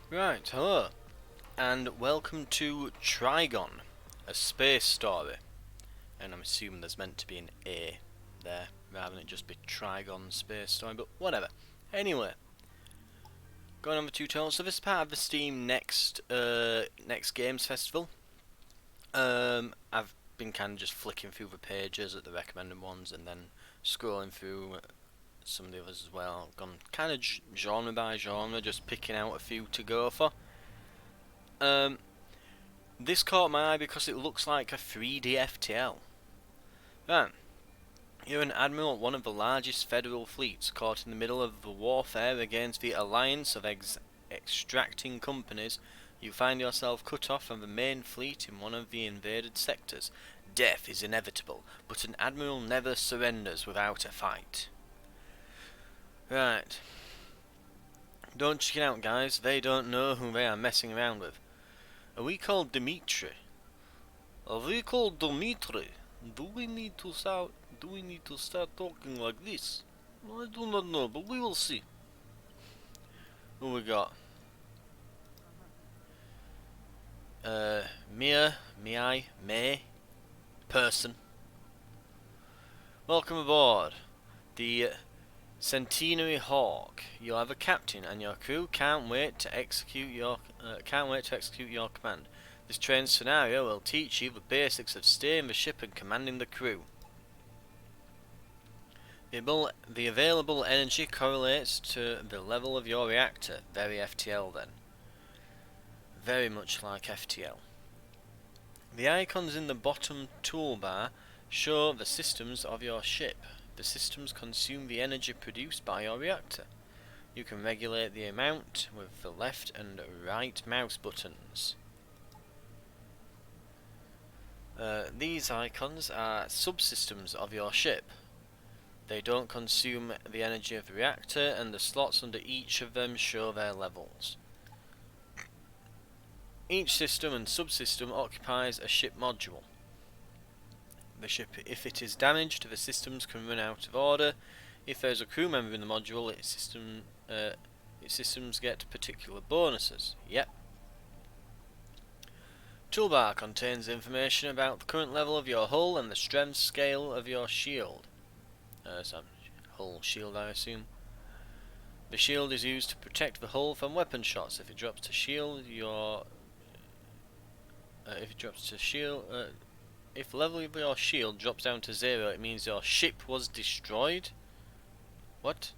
Right, hello, and welcome to Trigon, a space story. And I'm assuming there's meant to be an A there, rather than it just be Trigon Space Story, but whatever. Anyway, going on the tutorial. So this is part of the Steam Next Games Festival. I've been kind of just flicking through the pages at the recommended ones, and then scrolling through some of the others as well. I've gone kind of genre by genre, just picking out a few to go for. Um, This caught my eye because it looks like a 3D FTL. Right, you're an admiral at one of the largest federal fleets caught in the middle of the warfare against the alliance of extracting companies. You find yourself cut off from the main fleet in one of the invaded sectors. Death is inevitable, but an admiral never surrenders without a fight. Right. Don't check it out, guys. They don't know who they are messing around with. Are we called Dimitri? Are we called Dimitri? Do we need to start talking like this? I do not know, but we will see. Who we got? May, person. Welcome aboard the Centenary Hawk. You'll have a captain, and your crew can't wait to execute your command. This train scenario will teach you the basics of steering the ship and commanding the crew. The available energy correlates to the level of your reactor. Very FTL then. Very much like FTL. The icons in the bottom toolbar show the systems of your ship. The systems consume the energy produced by your reactor. You can regulate the amount with the left and right mouse buttons. These icons are subsystems of your ship. They don't consume the energy of the reactor, and the slots under each of them show their levels. Each system and subsystem occupies a ship module. The ship, if it is damaged, the systems can run out of order. If there is a crew member in the module, its systems get particular bonuses. Yep. Toolbar contains information about the current level of your hull and the strength scale of your shield. Hull shield, I assume. The shield is used to protect the hull from weapon shots. If it drops to shield, if the level of your shield drops down to 0, it means your ship was destroyed. What?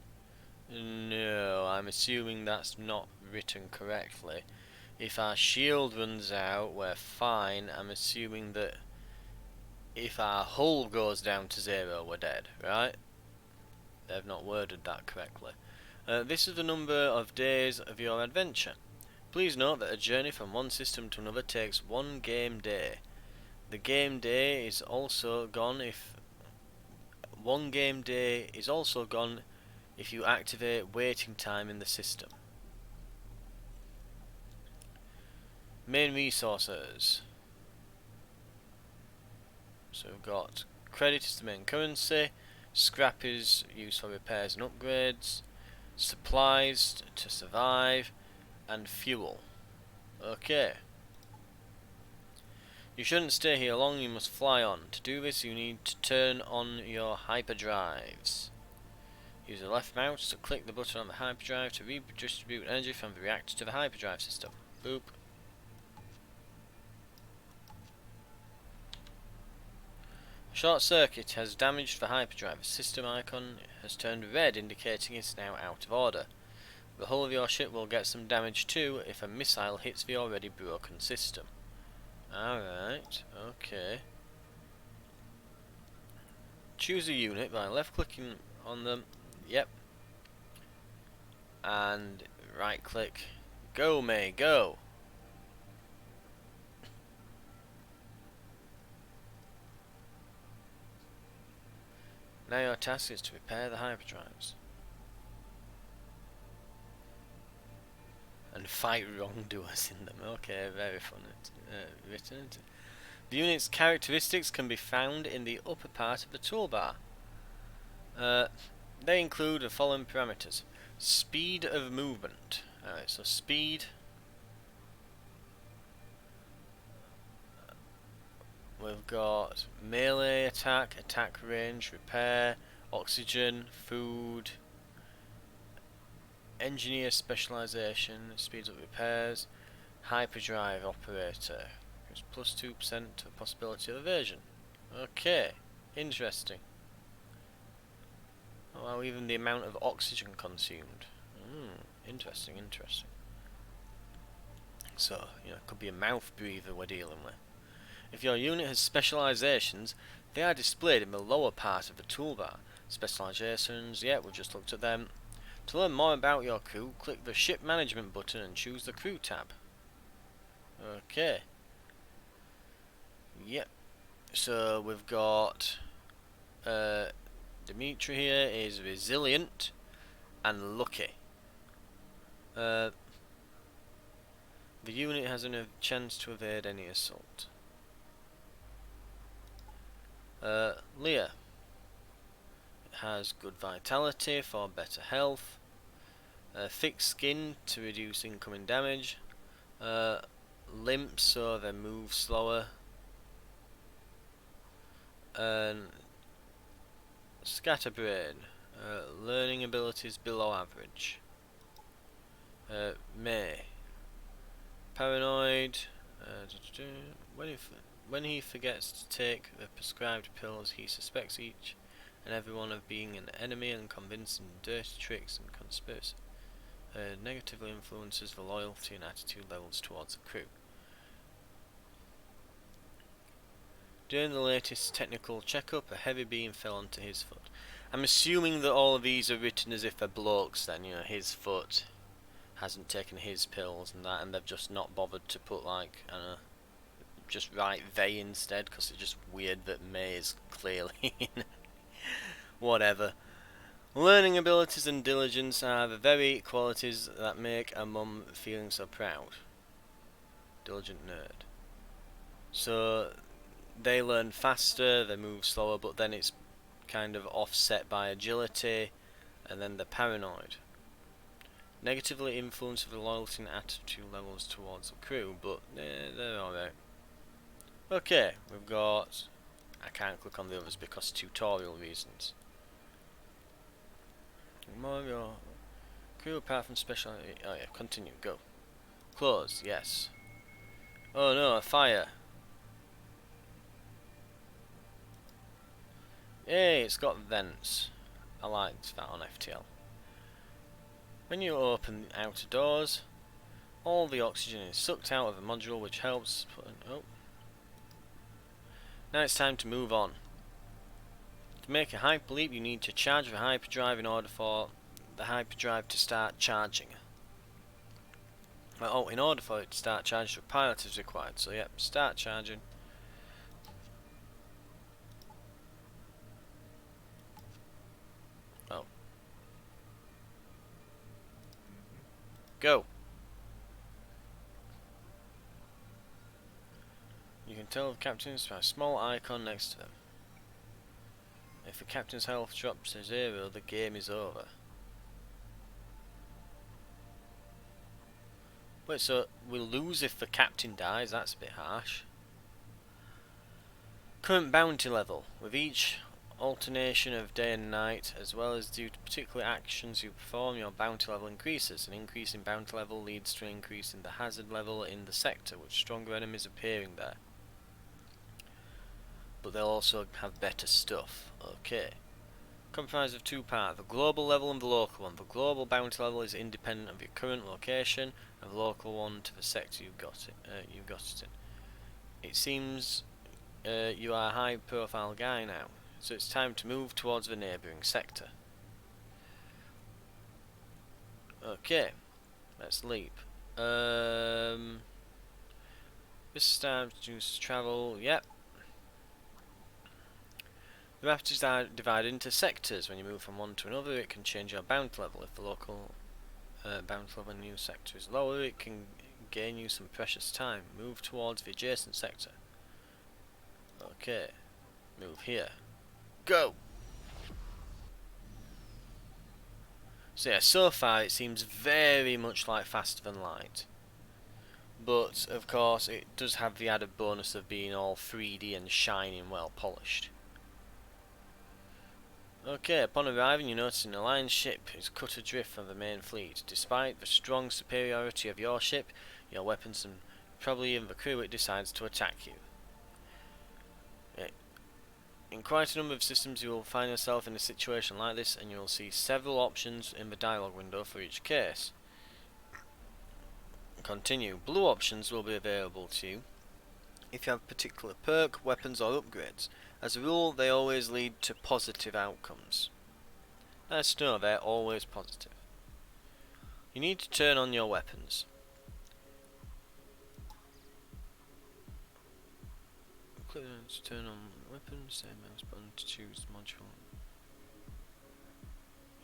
No, I'm assuming that's not written correctly. If our shield runs out, we're fine. I'm assuming that if our hull goes down to 0, we're dead, right? They've not worded that correctly. This is the number of days of your adventure. Please note that a journey from one system to another takes one game day. The game day is also gone if you activate waiting time in the system. Main resources. So we've got credit is the main currency, scrap is used for repairs and upgrades, supplies to survive, and fuel. Okay. You shouldn't stay here long, you must fly on. To do this you need to turn on your hyperdrives. Use the left mouse to click the button on the hyperdrive to redistribute energy from the reactor to the hyperdrive system. Boop. Short circuit has damaged the hyperdrive. The system icon has turned red, indicating it's now out of order. The hull of your ship will get some damage too if a missile hits the already broken system. Alright, okay. Choose a unit by left clicking on them. Yep. And right click. Go, May, go! Now your task is to repair the hyperdrives. And fight wrongdoers in them. Okay, very fun written. The unit's characteristics can be found in the upper part of the toolbar. They include the following parameters. Speed of movement. Alright, so speed we've got melee attack, attack range, repair, oxygen, food, engineer specialization, speeds up repairs, hyperdrive operator, gives plus 2% to the possibility of evasion. Okay, interesting. Oh, wow, even the amount of oxygen consumed. Interesting, interesting. So, you know, it could be a mouth breather we're dealing with. If your unit has specializations, they are displayed in the lower part of the toolbar. Specializations, yeah, we've just looked at them. To learn more about your crew, click the Ship Management button and choose the Crew tab. Okay. Yep. So we've got Dimitri here is resilient and lucky. The unit has a chance to evade any assault. Leah has good vitality for better health. Thick skin to reduce incoming damage. Limp so they move slower. And Scatterbrain, learning abilities below average. May, paranoid. When he forgets to take the prescribed pills, he suspects each and everyone of being an enemy and convincing dirty tricks and conspiracy. Negatively influences the loyalty and attitude levels towards the crew. During the latest technical checkup, a heavy beam fell onto his foot. I'm assuming that all of these are written as if they're blokes then, you know, his foot hasn't taken his pills and that, and they've just not bothered to put, like, I don't know, just write they instead, because it's just weird that May is clearly in. Whatever. Learning abilities and diligence are the very qualities that make a mum feeling so proud. Diligent nerd. So they learn faster, they move slower, but then it's kind of offset by agility, and then they're paranoid. Negatively influence the loyalty and attitude levels towards the crew, but they're alright. Okay, we've got... I can't click on the others because tutorial reasons. More of your crew apart from special... Oh yeah, continue, go. Close, yes. Oh no, a fire. Hey, it's got vents. I liked that on FTL. When you open the outer doors, all the oxygen is sucked out of the module, which helps... Oh. Now it's time to move on. To make a hyperleap, you need to charge the hyperdrive in order for the hyperdrive to start charging. Oh, in order for it to start charging, the pilot is required. So, yep, start charging. Oh. Go! You can tell the captains by a small icon next to them. If the captain's health drops to 0, the game is over. Wait, so we'll lose if the captain dies? That's a bit harsh. Current bounty level. With each alternation of day and night, as well as due to particular actions you perform, your bounty level increases. An increase in bounty level leads to an increase in the hazard level in the sector, with stronger enemies appearing there. But they'll also have better stuff. Okay. Comprised of two parts, the global level and the local one. The global bounty level is independent of your current location, and the local one to the sector you've got it in. It seems you are a high profile guy now, so it's time to move towards the neighbouring sector. Okay, let's leap. This time to travel, yep. The map is divided into sectors. When you move from one to another, it can change your bounty level. If the local bounty level in a new sector is lower, it can gain you some precious time. Move towards the adjacent sector. Okay, move here. Go! So yeah, so far it seems very much like Faster Than Light. but of course it does have the added bonus of being all 3D and shiny and well polished. Okay, upon arriving you notice an alliance ship is cut adrift from the main fleet. Despite the strong superiority of your ship, your weapons and probably even the crew, it decides to attack you. In quite a number of systems you will find yourself in a situation like this, and you will see several options in the dialog window for each case. Continue. Blue options will be available to you if you have a particular perk, weapons or upgrades. As a rule, they always lead to positive outcomes. Nice to know, they're always positive. You need to turn on your weapons. Click to turn on weapons, same mouse button to choose the module.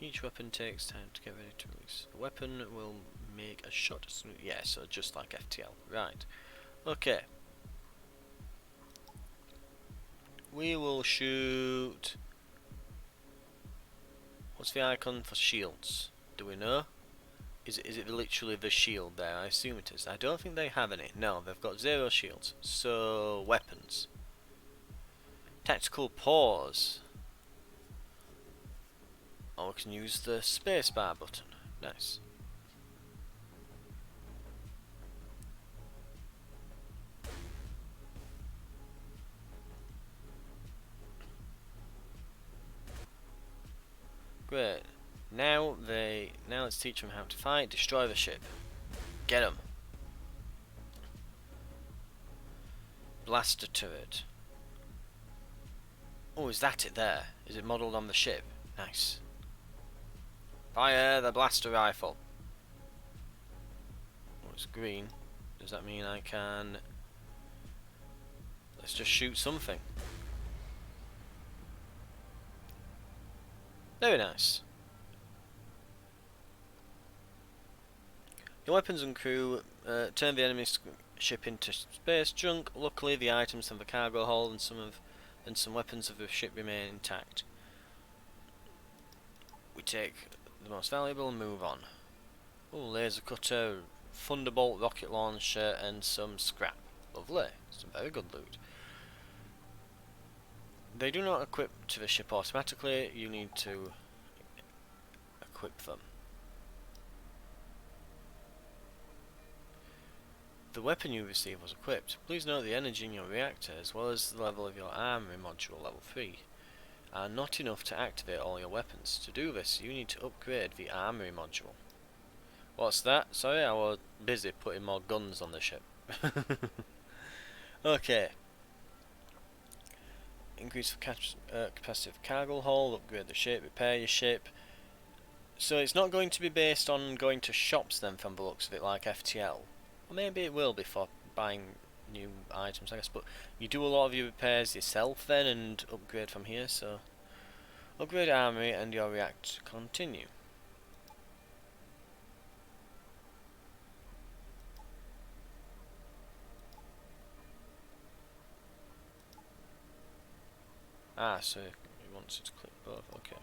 Each weapon takes time to get ready to release. The weapon will make a shot. Yeah, so just like FTL. Right. Okay. We will shoot. What's the icon for shields? Do we know? Is it literally the shield there? I assume it is. I don't think they have any. No, they've got 0 shields. So, weapons. Tactical pause. Or we can use the spacebar button. Nice. Great. Now let's teach them how to fight. Destroy the ship. Get them. Blaster turret. Oh, is that it there? Is it modelled on the ship? Nice. Fire the blaster rifle. Oh, it's green. Does that mean I can... Let's just shoot something. Very nice. Your weapons and crew turn the enemy ship into space junk. Luckily, the items from the cargo hold and some weapons of the ship remain intact. We take the most valuable and move on. Oh, laser cutter, thunderbolt rocket launcher, and some scrap. Lovely. Some very good loot. They do not equip to the ship automatically. You need to equip them. The weapon you receive was equipped. Please note the energy in your reactor, as well as the level of your armory module, level 3, are not enough to activate all your weapons. To do this, you need to upgrade the armory module. What's that? Sorry, I was busy putting more guns on the ship. Okay. Increase the capacity of cargo hold, upgrade the ship, repair your ship. So it's not going to be based on going to shops then, from the looks of it, like FTL. Or maybe it will be for buying new items, I guess, but you do a lot of your repairs yourself then and upgrade from here, so upgrade armory and your react continue. Ah, so it wants it to click both, okay.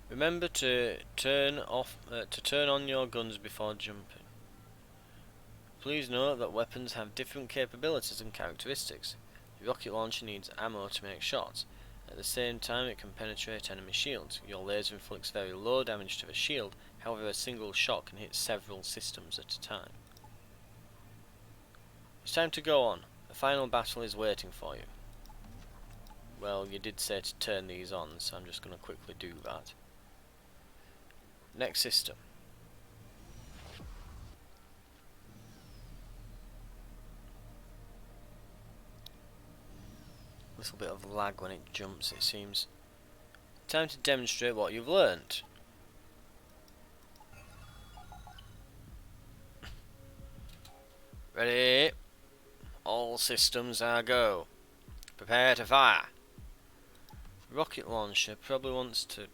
Remember to turn on your guns before jumping. Please note that weapons have different capabilities and characteristics. The rocket launcher needs ammo to make shots. At the same time, it can penetrate enemy shields. Your laser inflicts very low damage to the shield, however a single shot can hit several systems at a time. It's time to go on. The final battle is waiting for you. Well, you did say to turn these on, so I'm just going to quickly do that. Next system. A little bit of lag when it jumps, it seems. Time to demonstrate what you've learnt. Ready? All systems are go. Prepare to fire. Rocket launcher probably wants to...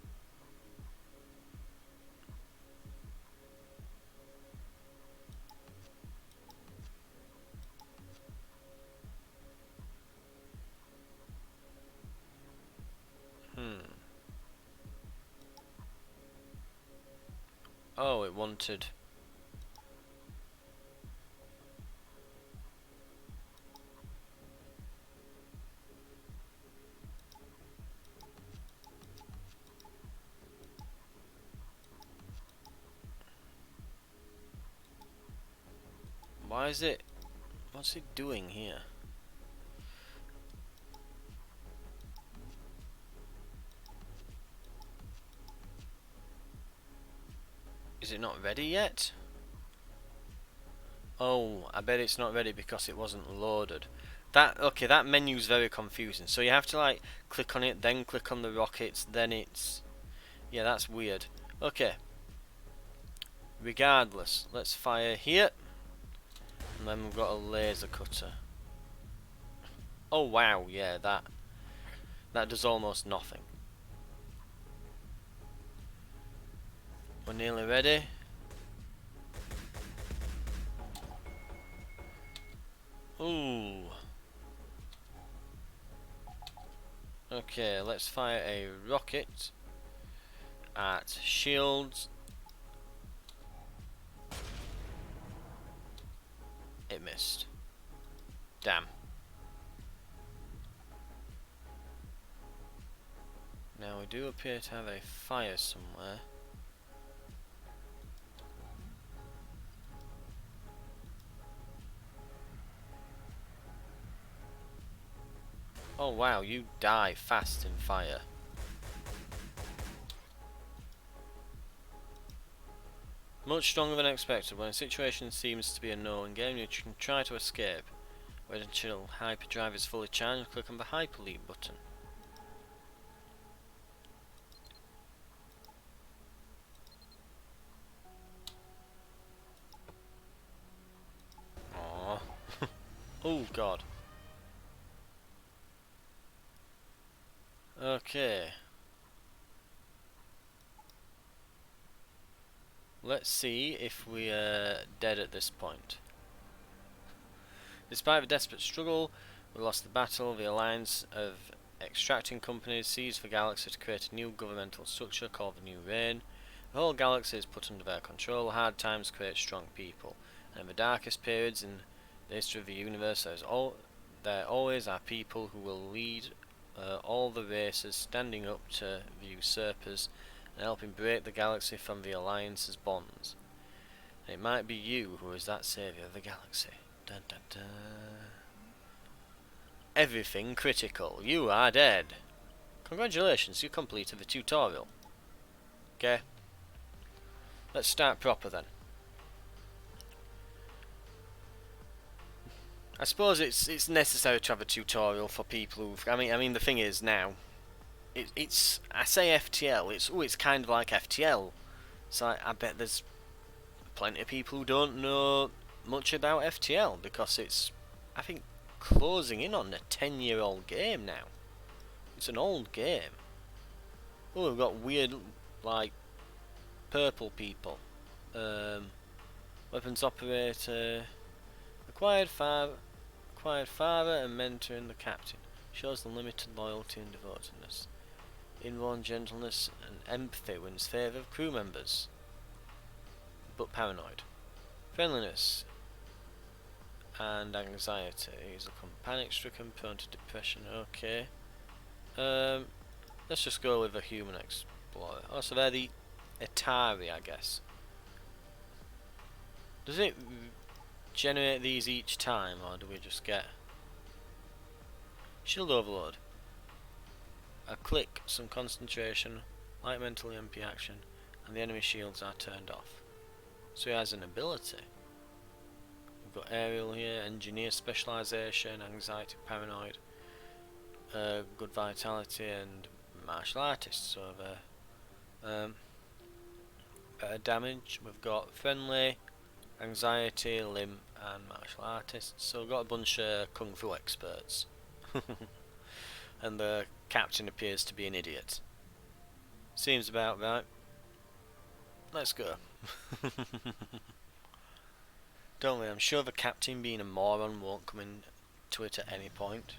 Oh, it wanted... Why is it... What's it doing here? Is it not ready yet? Oh, I bet it's not ready because it wasn't loaded. Okay, that menu's very confusing. So you have to like click on it, then click on the rockets, then it's... Yeah, that's weird. Okay. Regardless, let's fire here. And then we've got a laser cutter. Oh wow, yeah, that does almost nothing. We're nearly ready. Ooh. Okay, let's fire a rocket at shields. It missed. Damn. Now we do appear to have a fire somewhere. Oh wow, you die fast in fire. Much stronger than expected. When a situation seems to be a no in game, you can try to escape. Wait until hyperdrive is fully charged and click on the hyperleap button. Aww. Oh god. Okay. Let's see if we are dead at this point. Despite the desperate struggle, we lost the battle. The alliance of extracting companies seized the galaxy to create a new governmental structure called the New Reign. The whole galaxy is put under their control. Hard times create strong people, and in the darkest periods in the history of the universe, there always are people who will lead all the races, standing up to the usurpers and helping break the galaxy from the alliance's bonds. And it might be you who is that saviour of the galaxy. Dun, dun, dun. Everything critical. You are dead. Congratulations, you completed the tutorial. Okay. Let's start proper then. I suppose it's necessary to have a tutorial for people who've... I mean the thing is now, it's I say FTL. It's kind of like FTL. So I bet there's plenty of people who don't know much about FTL because it's, I think, closing in on a 10-year-old game now. It's an old game. Oh, we've got weird like purple people. Weapons operator. Acquired father and mentor in the captain. Shows unlimited loyalty and devotedness. Inborn gentleness and empathy wins favour of crew members. But paranoid. Friendliness and anxiety. He's a panic-stricken, prone to depression. Okay. Let's just go with a human explorer. Oh, so they're the Atari, I guess. Does it generate these each time, or do we just get shield overload? A click, some concentration, light mental MP action, and the enemy shields are turned off. So he has an ability. We've got aerial here, engineer specialisation, anxiety, paranoid, good vitality, and martial artist. So better damage. We've got friendly, anxiety, limp, and martial artists. So we've got a bunch of kung fu experts. And the captain appears to be an idiot. Seems about right. Let's go. Don't worry, I'm sure the captain being a moron won't come into it at any point.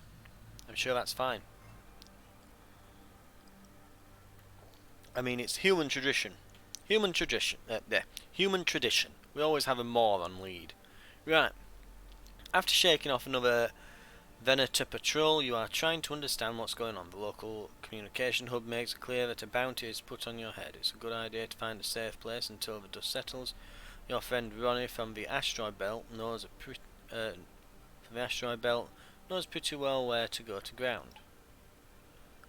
I'm sure that's fine. I mean, it's human tradition. Human tradition. Human tradition. We always have a moron lead. Right. After shaking off another Venator patrol, you are trying to understand what's going on. The local communication hub makes it clear that a bounty is put on your head. It's a good idea to find a safe place until the dust settles. Your friend Ronnie from the asteroid belt knows pretty well where to go to ground.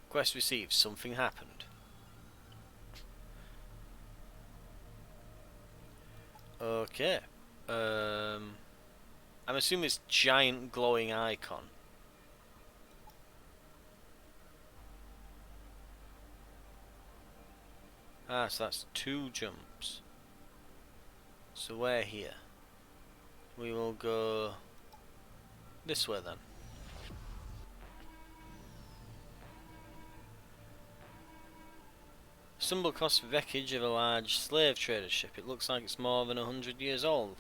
Quest received. Something happened. Okay. I'm assuming this giant glowing icon. Ah, so that's 2 jumps. So we're here. We will go this way then. Stumble across the wreckage of a large slave trader ship. It looks like it's more than 100 years old.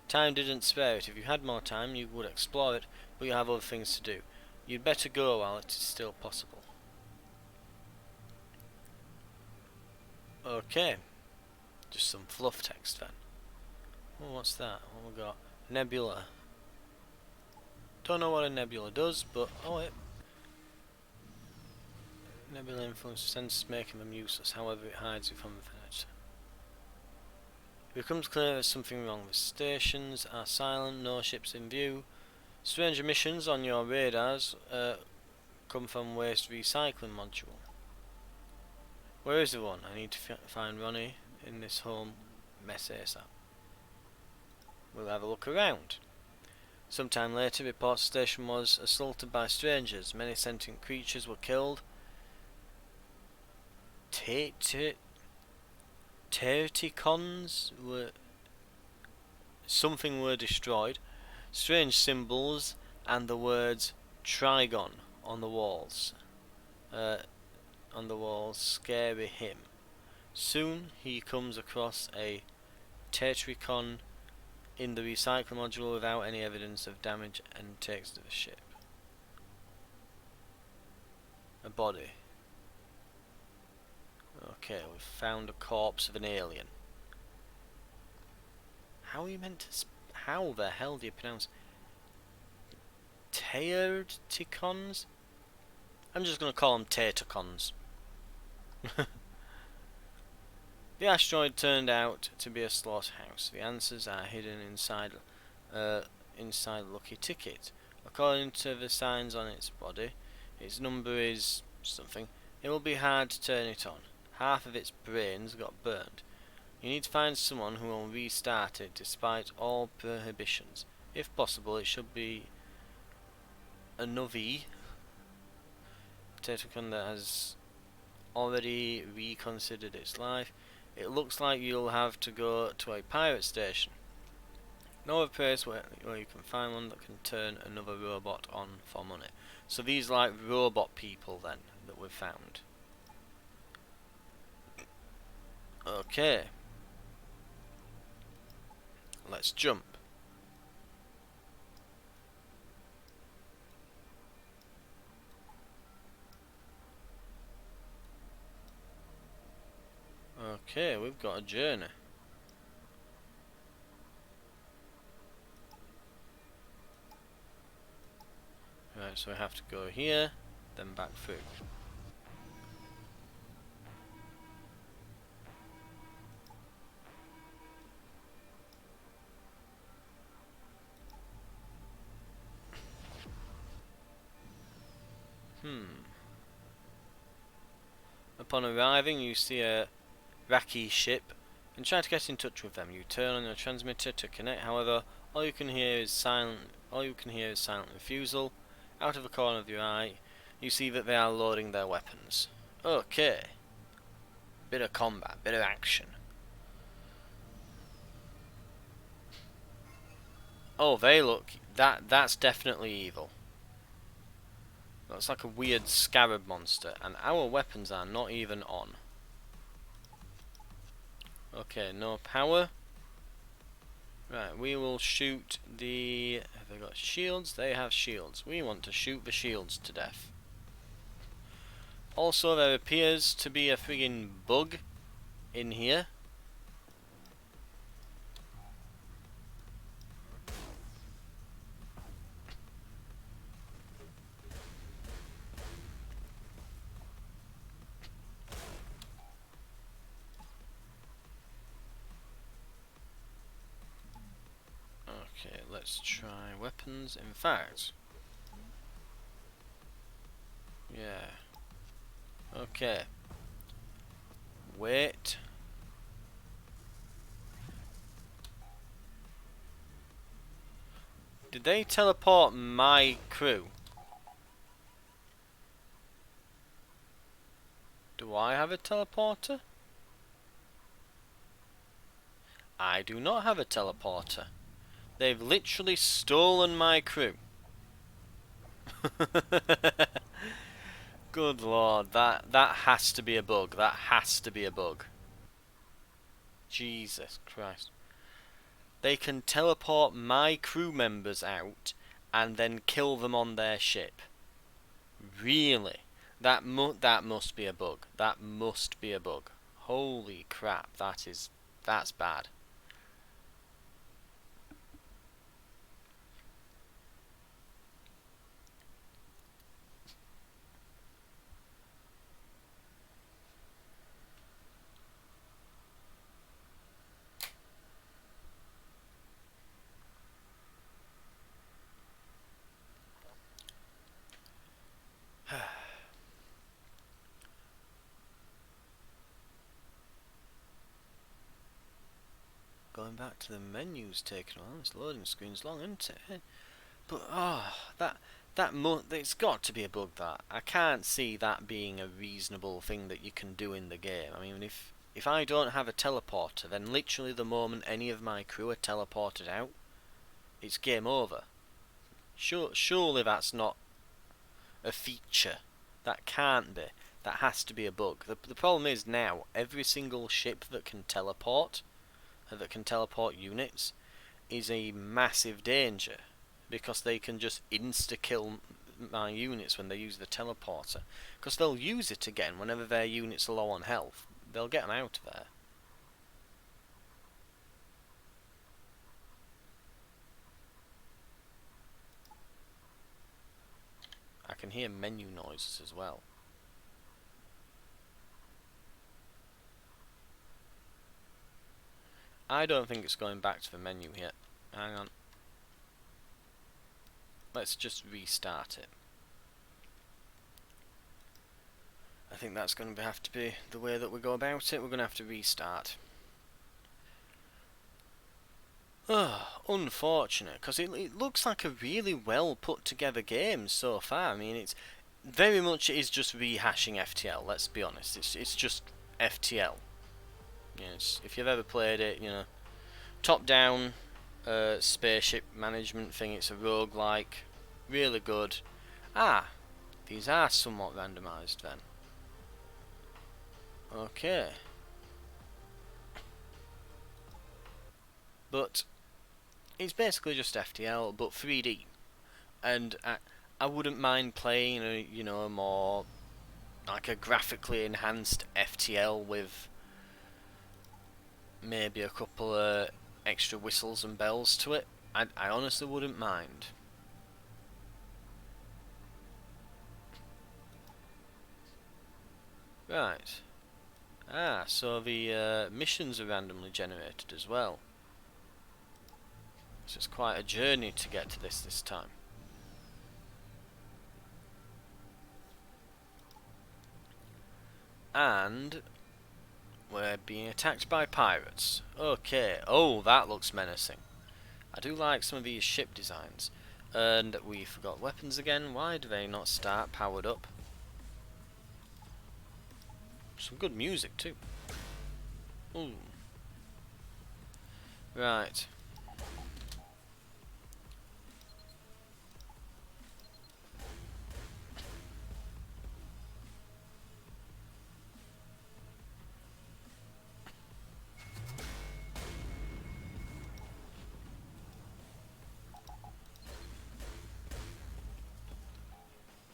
Time didn't spare it. If you had more time, you would explore it, but you have other things to do. You'd better go while it is still possible. Okay. Just some fluff text then. Oh, what's that? What we got? Nebula. Don't know what a nebula does, but oh wait. Nebula influences senses, making them useless. However, it hides you from the furniture. It becomes clear there's something wrong. The stations are silent, no ships in view. Strange emissions on your radars come from waste recycling module. Where is the one? I need to find Ronnie in this whole mess ASAP. We'll have a look around. Sometime later, reports the station was assaulted by strangers. Many sentient creatures were killed. Terticons were... Something were destroyed. Strange symbols and the words Trigon on the walls. Scary him. Soon he comes across a Tetricon in the recycle module without any evidence of damage and takes to the ship. A body. Okay, we've found a corpse of an alien. How are you meant to... How the hell do you pronounce... Terticons? I'm just going to call them Terticons. The asteroid turned out to be a slaughterhouse. The answers are hidden inside Lucky Ticket. According to the signs on its body, its number is something. It will be hard to turn it on. Half of its brains got burned. You need to find someone who will restart it despite all prohibitions. If possible, it should be a Novi Tetricon that has already reconsidered its life. It looks like you'll have to go to a pirate station. Know of a place where you can find one that can turn another robot on for money. So these are like robot people then that we've found. Okay. Let's jump. Okay, we've got a journey. Right, so we have to go here, then back through. Upon arriving, you see a Raki ship and try to get in touch with them. You turn on your transmitter to connect. However, all you can hear is silent refusal. Out of the corner of your eye, you see that they are loading their weapons. Okay. Bit of combat, bit of action. Oh, they look... That's definitely evil. Looks like a weird scarab monster, and our weapons are not even on. Okay, no power. Right, we will shoot the... Have they got shields? They have shields. We want to shoot the shields to death. Also, there appears to be a friggin' bug in here. let's try weapons. In fact, yeah. Okay. Wait. Did they teleport my crew? Do I have a teleporter? I do not have a teleporter. They've literally stolen my crew. Good lord, that has to be a bug. That has to be a bug. Jesus Christ. They can teleport my crew members out and then kill them on their ship. Really? That must be a bug. That must be a bug. Holy crap, that's bad. Going back to the menus taking a while. This loading screen's long, isn't it? But it's got to be a bug. That I can't see that being a reasonable thing that you can do in the game. I mean, if I don't have a teleporter, then literally the moment any of my crew are teleported out, it's game over. Surely that's not a feature. That can't be. That has to be a bug. The problem is now every single ship that can teleport units is a massive danger, because they can just insta-kill my units when they use the teleporter. Because they'll use it again whenever their units are low on health. They'll get them out of there. I can hear menu noises as well. I don't think it's going back to the menu yet. Hang on. Let's just restart it. I think that's going to have to be the way that we go about it. We're going to have to restart. Oh, unfortunate, because it looks like a really well put together game so far. I mean, it's very much is just rehashing FTL. Let's be honest. It's just FTL. You know, if you've ever played it, you know, top-down spaceship management thing. It's a roguelike, really good. Ah, these are somewhat randomised then. Okay, but it's basically just FTL, but 3D, and I wouldn't mind playing a more like a graphically enhanced FTL with maybe a couple of extra whistles and bells to it. I honestly wouldn't mind. Right. Ah, so the missions are randomly generated as well. So it's quite a journey to get to this time. And we're being attacked by pirates. Okay. Oh, that looks menacing. I do like some of these ship designs. And we forgot weapons again. Why do they not start powered up? Some good music too. Ooh. Right.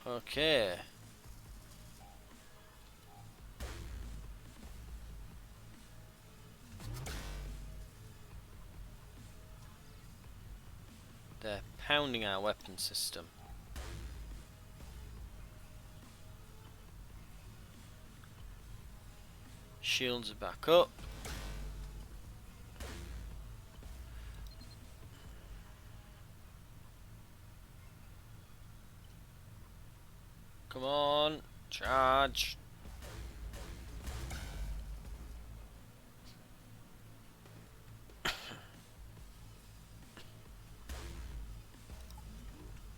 Okay. They're pounding our weapon system. Shields are back up. charge.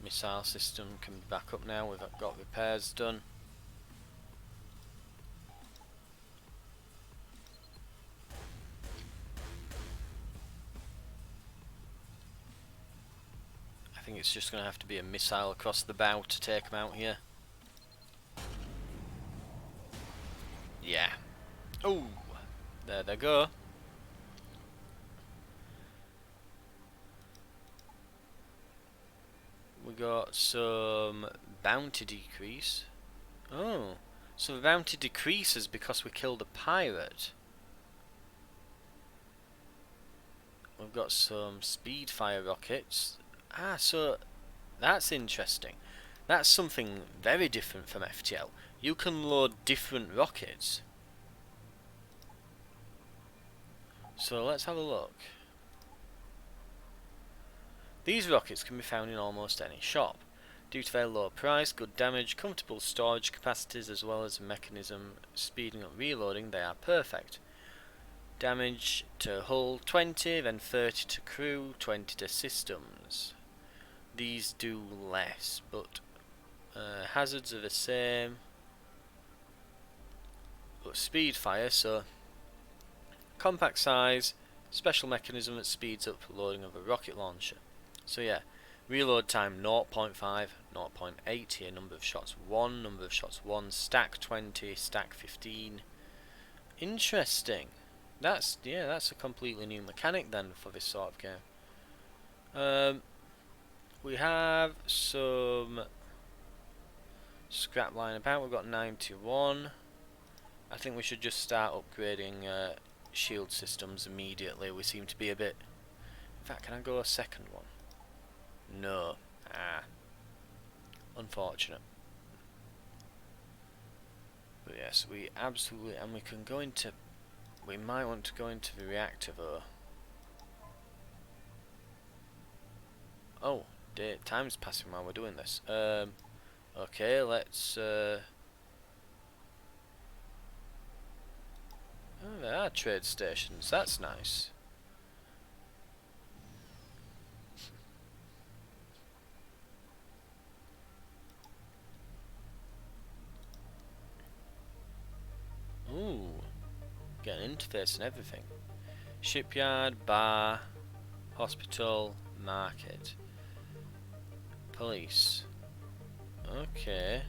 Missile system can be back up now. We've got repairs done. I think it's just going to have to be a missile across the bow to take them out here. Yeah. Oh, there they go. We got some bounty decrease. Oh, so the bounty decreases because we killed a pirate. We've got some speed fire rockets. Ah, so that's interesting. That's something very different from FTL. You can load different rockets. So let's have a look. These rockets can be found in almost any shop. Due to their low price, good damage, comfortable storage capacities, as well as mechanism speeding up reloading, they are perfect. Damage to hull 20, then 30 to crew, 20 to systems. These do less, but hazards are the same. But speed fire, so compact size, special mechanism that speeds up loading of a rocket launcher. So yeah, reload time 0.5, 0.8 here, number of shots 1, number of shots 1, stack 20, stack 15. Interesting. That's a completely new mechanic then for this sort of game. We have some scrap lying about. We've got 91. I think we should just start upgrading shield systems immediately. We seem to be a bit... In fact, can I go a second one? No. Ah. Unfortunate. But yes, we absolutely... And we can go into... We might want to go into the reactor though. Oh, time's passing while we're doing this. Okay, let's... Oh, there are trade stations. That's nice. Ooh, get an interface and everything. Shipyard, bar, hospital, market, police. Okay.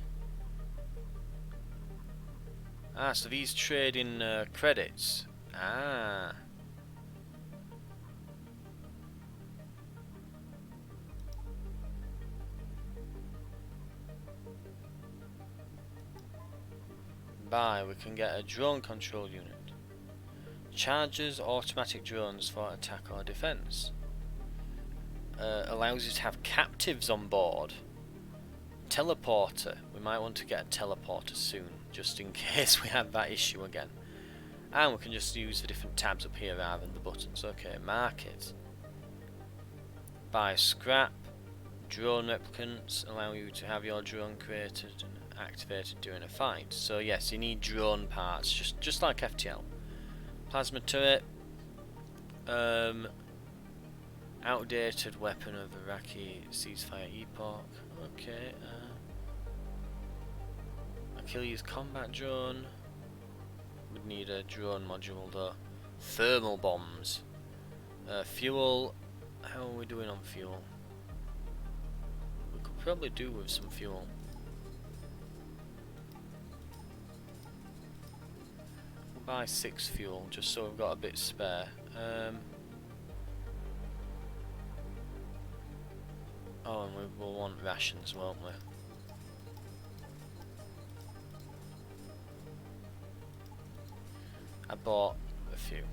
Ah, so these trade in credits. Ah. Buy, we can get a drone control unit. Charges automatic drones for attack or defense. Allows you to have captives on board. Teleporter. We might want to get a teleporter soon, just in case we have that issue again. And we can just use the different tabs up here rather than the buttons. Okay, market. Buy scrap. Drone replicants allow you to have your drone created and activated during a fight. So yes, you need drone parts, just like FTL. Plasma turret. Outdated weapon of Iraqi ceasefire epoch. Okay. Achilles combat drone. Would need a drone module though. Thermal bombs. Fuel. How are we doing on fuel? We could probably do with some fuel. We'll buy 6 fuel just so we've got a bit spare. Oh, and we will want rations, won't we? I bought a few.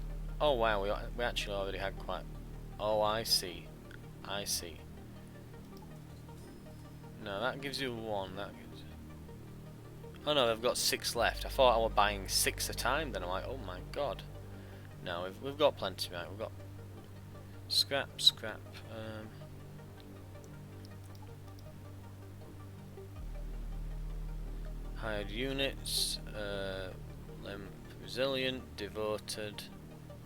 Oh wow, we actually already had quite... Oh, I see. I see. No, that gives you 1. That gives... Oh no, they've got 6 left. I thought I was buying 6 a time. Then I'm like, oh my god. No, we've got plenty, right? We've got scrap. Hired units, limp, resilient, devoted.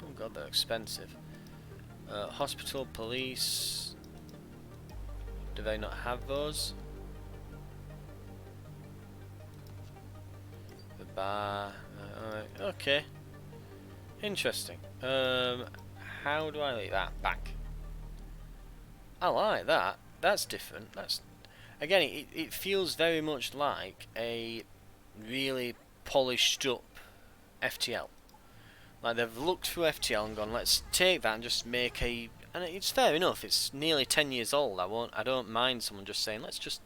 Oh god, they're expensive. Hospital, police. Do they not have those? The bar. Alright, okay. Interesting. How do I leave that back? I like that. That's different. That's again. It feels very much like a really polished up FTL. Like they've looked through FTL and gone, let's take that and just make a. And it's fair enough. It's nearly 10 years old. I don't mind someone just saying, let's just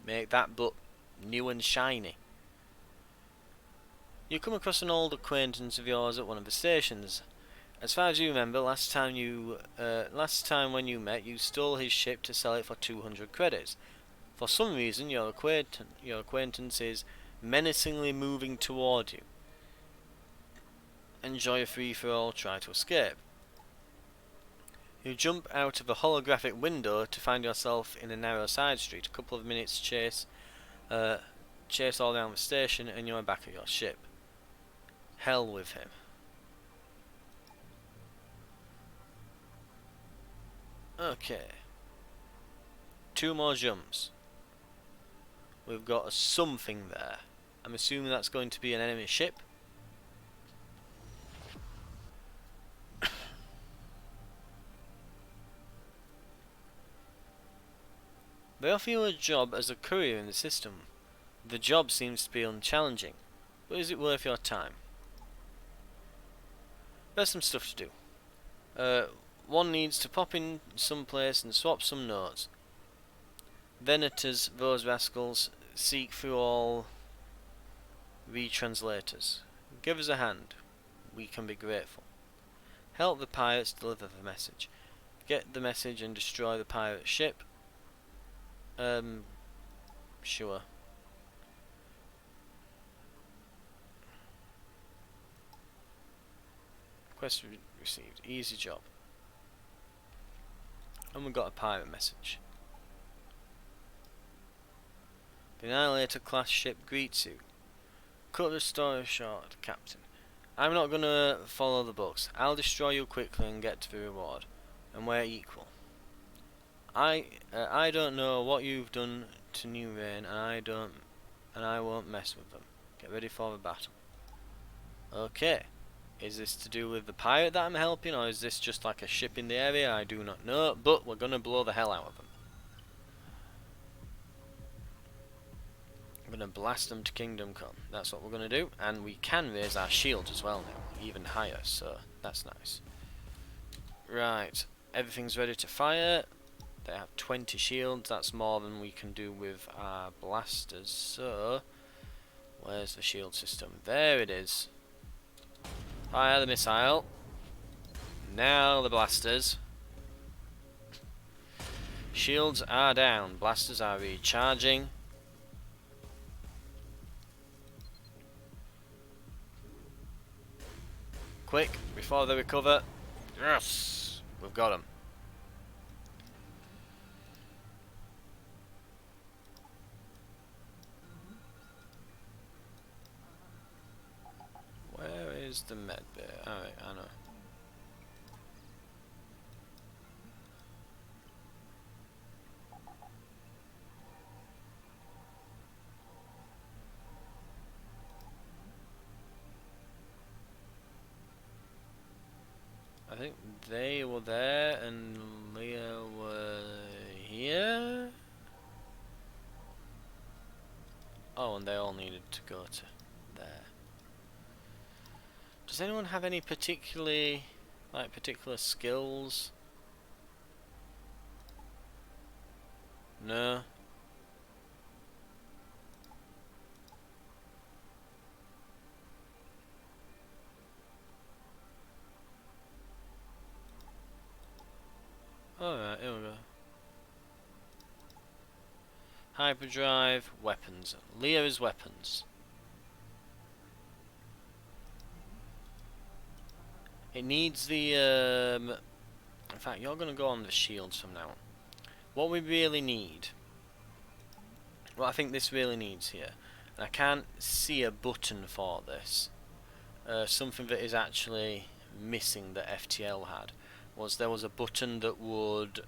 make that, but new and shiny. You come across an old acquaintance of yours at one of the stations. As far as you remember, last time when you met, you stole his ship to sell it for 200 credits. For some reason, your acquaintance is menacingly moving toward you. Enjoy a free-for-all, try to escape. You jump out of a holographic window to find yourself in a narrow side street. A couple of minutes chase all around the station, and you're back at your ship. Hell with him. Okay. 2 more jumps. We've got a something there. I'm assuming that's going to be an enemy ship. They offer you a job as a courier in the system. The job seems to be unchallenging, but is it worth your time? There's some stuff to do. One needs to pop in someplace and swap some notes. Venators, those rascals, seek through all retranslators. Give us a hand. We can be grateful. Help the pirates deliver the message. Get the message and destroy the pirate ship. Sure. Quest received. Easy job. And we got a pirate message. The Annihilator class ship greets you. Cut the story short, Captain. I'm not gonna follow the books. I'll destroy you quickly and get to the reward. And we're equal. I don't know what you've done to New Rain, and I won't mess with them. Get ready for the battle. Okay. Is this to do with the pirate that I'm helping, or is this just like a ship in the area? I do not know, but we're gonna blow the hell out of them. I'm gonna blast them to Kingdom Come. That's what we're gonna do, and we can raise our shields as well now, even higher, so that's nice. Right, everything's ready to fire. They have 20 shields, that's more than we can do with our blasters, so where's the shield system? There it is. Fire the missile. Now the blasters. Shields are down, blasters are recharging. Quick, before they recover. Yes! We've got them. Where is the med bay? Alright, I know. I think they were there and Leah were here. Oh, and they all needed to go to there. Does anyone have any particular skills? No. Alright, here we go. Hyperdrive, weapons. Leah is weapons. It needs the, in fact, you're going to go on the shields from now on. What we really need, what I think this really needs here, I can't see a button for this. Something that is actually missing that FTL had was there was a button that would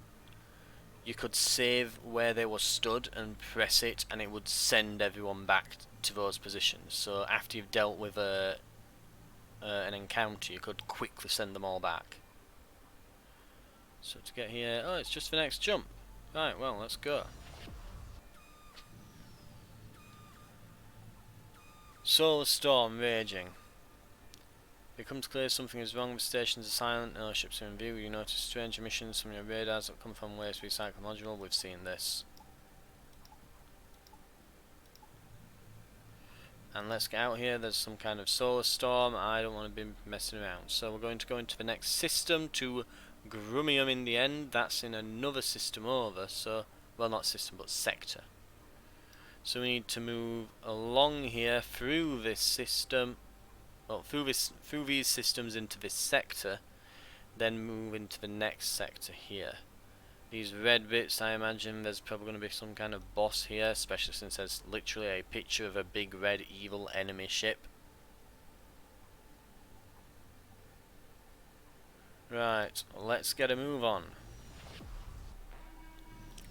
you could save where they were stood and press it, and it would send everyone back to those positions. So after you've dealt with an encounter, you could quickly send them all back. So to get here, oh, it's just the next jump. Right, well, let's go. Solar storm raging. Becomes clear something is wrong. The stations are silent, no ships are in view. You notice strange emissions from your radars that come from waste recycle module. We've seen this. And let's get out here. There's some kind of solar storm. I don't want to be messing around. So we're going to go into the next system to Grumium in the end. That's in another system over. So, well, not system, but sector. So we need to move along here through this system. Well, through these systems into this sector, then move into the next sector here. These red bits, I imagine there's probably going to be some kind of boss here, especially since there's literally a picture of a big red evil enemy ship. Right, let's get a move on.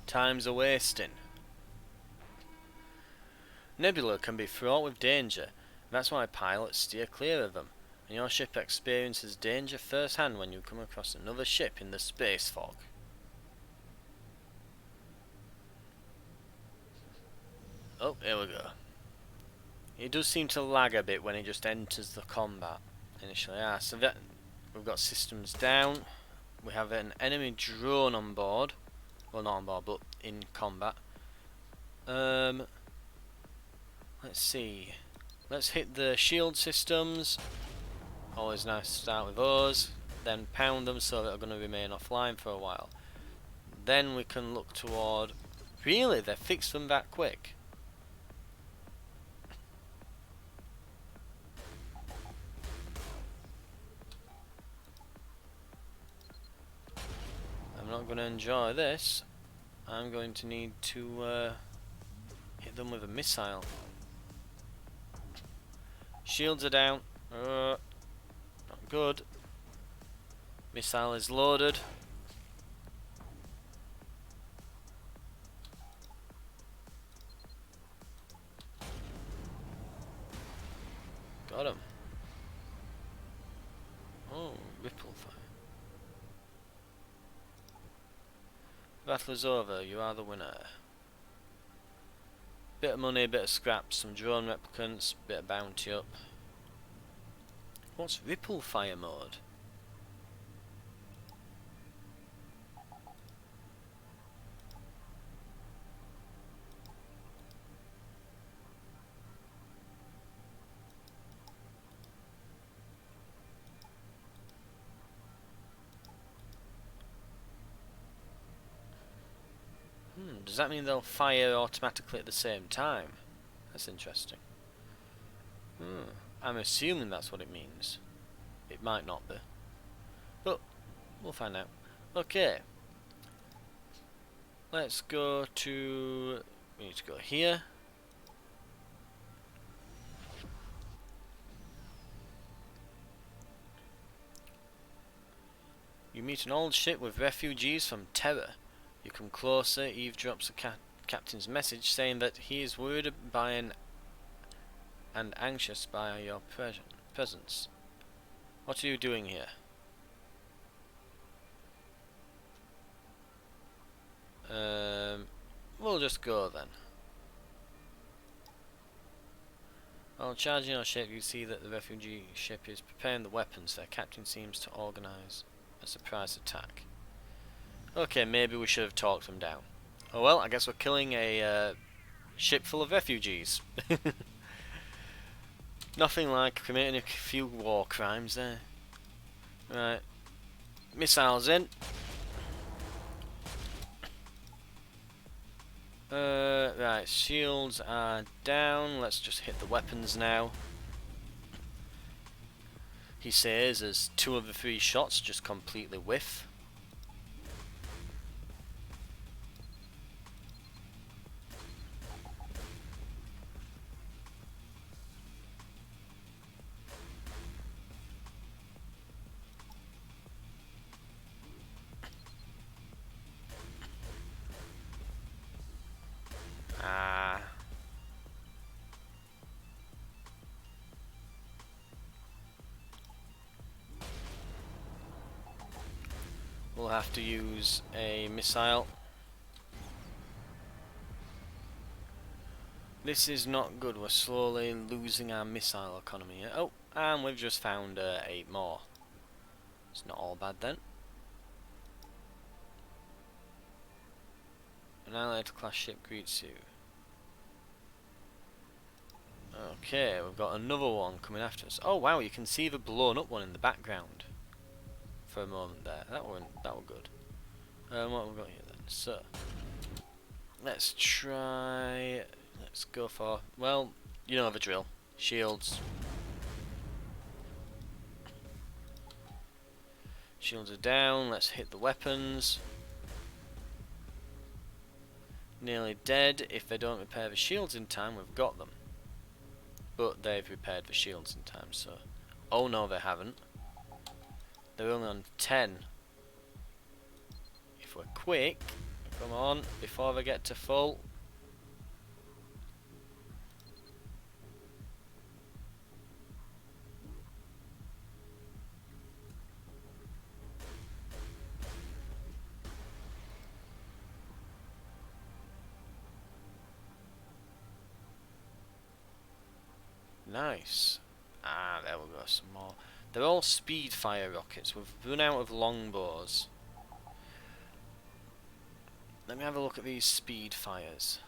Time's a wasting. Nebula can be fraught with danger. That's why pilots steer clear of them, and your ship experiences danger firsthand when you come across another ship in the space fog. Oh, here we go. It does seem to lag a bit when it just enters the combat initially. So that we've got systems down. We have an enemy drone on board. Well, not on board, but in combat. Let's see. Let's hit the shield systems. Always nice to start with those. Then pound them so that they're going to remain offline for a while. Then we can look toward... Really? They fixed them that quick? I'm not going to enjoy this. I'm going to need to hit them with a missile. Shields are down. Not good. Missile is loaded. Got him. Oh, ripple fire. Battle is over. You are the winner. Bit of money, bit of scraps, some drone replicants, bit of bounty up. What's ripple fire mode? Does that mean they'll fire automatically at the same time? That's interesting. I'm assuming that's what it means. It might not be. But we'll find out. Okay. Let's go to... We need to go here. You meet an old ship with refugees from Terra. You come closer, eavesdrops the captain's message saying that he is worried by and anxious by your presence. What are you doing here? We'll just go then. While charging your ship, you see that the refugee ship is preparing the weapons. Their captain seems to organise a surprise attack. Okay, maybe we should have talked them down. Oh well, I guess we're killing a ship full of refugees. Nothing like committing a few war crimes there. Right. Missiles in. Right, shields are down. Let's just hit the weapons now. He says as 2 of the 3 shots just completely whiff. we'll have to use a missile. This is not good. We're slowly losing our missile economy here. Oh, and we've just found 8 more. It's not all bad then. An allied class ship greets you. Okay, we've got another one coming after us. Oh wow, you can see the blown up one in the background. For a moment there. That were good. What have we got here then? So, let's try... Let's go for... Well, you know the drill. Shields. Shields are down. Let's hit the weapons. Nearly dead. If they don't repair the shields in time, we've got them. But they've repaired the shields in time, so... Oh no, they haven't. They're only on 10. If we're quick... Come on, before they get to full... Nice. Ah, there we go, some more. They're all speed fire rockets. We've run out of longbows. Let me have a look at these speed fires.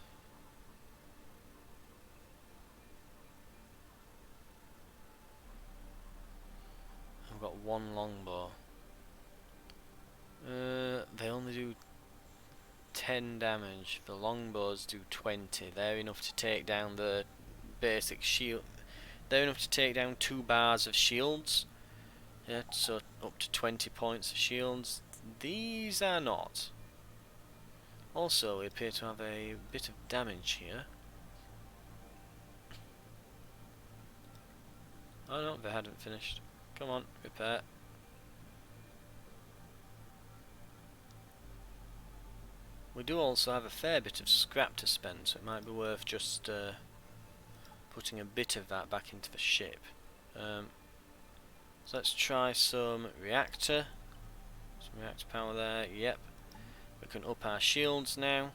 I've got one longbow. They only do 10 damage. The longbows do 20. They're enough to take down the basic shield. They're enough to take down 2 bars of shields. Yeah, so up to 20 points of shields. These are not. Also, we appear to have a bit of damage here. Oh no, they hadn't finished. Come on, repair. We do also have a fair bit of scrap to spend, so it might be worth just putting a bit of that back into the ship. So let's try some reactor. Some reactor power there, yep. We can up our shields now.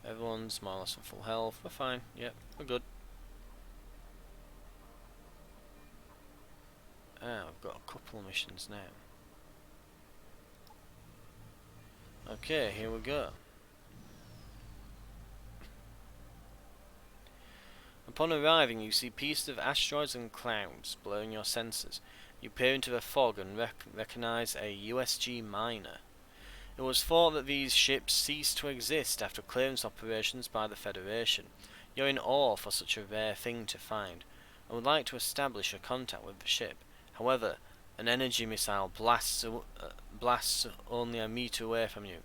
Everyone's more or less on full health. We're fine, yep, we're good. Ah, I've got a couple of missions now. Okay, here we go. Upon arriving, you see pieces of asteroids and clouds blurring your senses. You peer into the fog and recognize a USG miner. It was thought that these ships ceased to exist after clearance operations by the Federation. You're in awe for such a rare thing to find, and would like to establish a contact with the ship. However, an energy missile blasts only a meter away from you.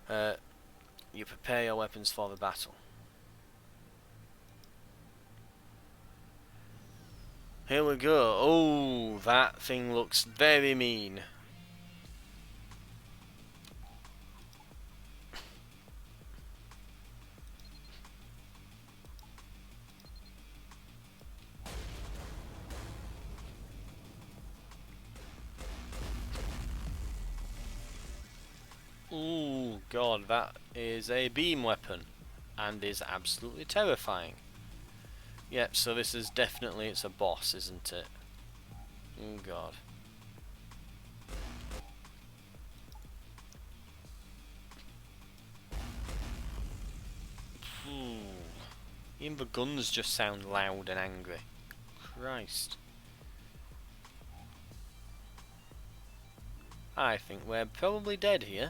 You prepare your weapons for the battle. Here we go. Oh, that thing looks very mean. Ooh, God, that is a beam weapon and is absolutely terrifying. Yep, so this is definitely, it's a boss, isn't it? Oh God. Ooh. Even the guns just sound loud and angry. Christ. I think we're probably dead here.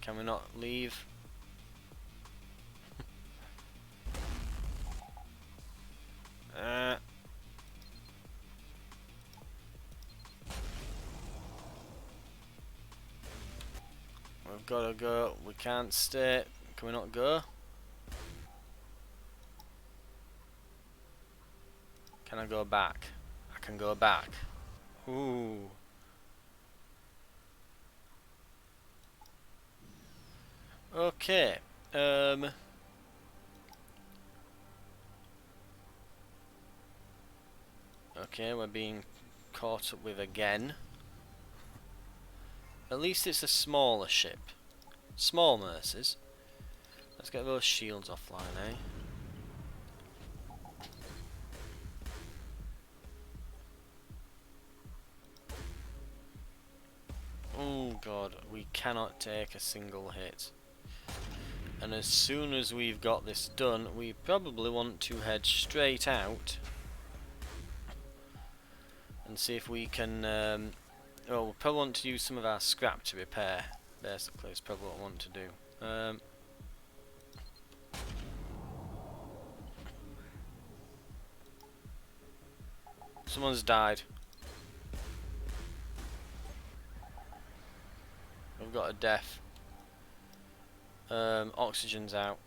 Can we not leave? We've got to go. We can't stay. Can we not go? Can I go back? I can go back. Ooh. Okay. Okay, we're being caught up with again. At least it's a smaller ship. Small mercies. Let's get those shields offline, eh? Oh god, we cannot take a single hit. And as soon as we've got this done, we probably want to head straight out and see if we can, well, we'll probably want to use some of our scrap to repair, basically, is probably what I want to do. Someone's died. I've got a death. Oxygen's out.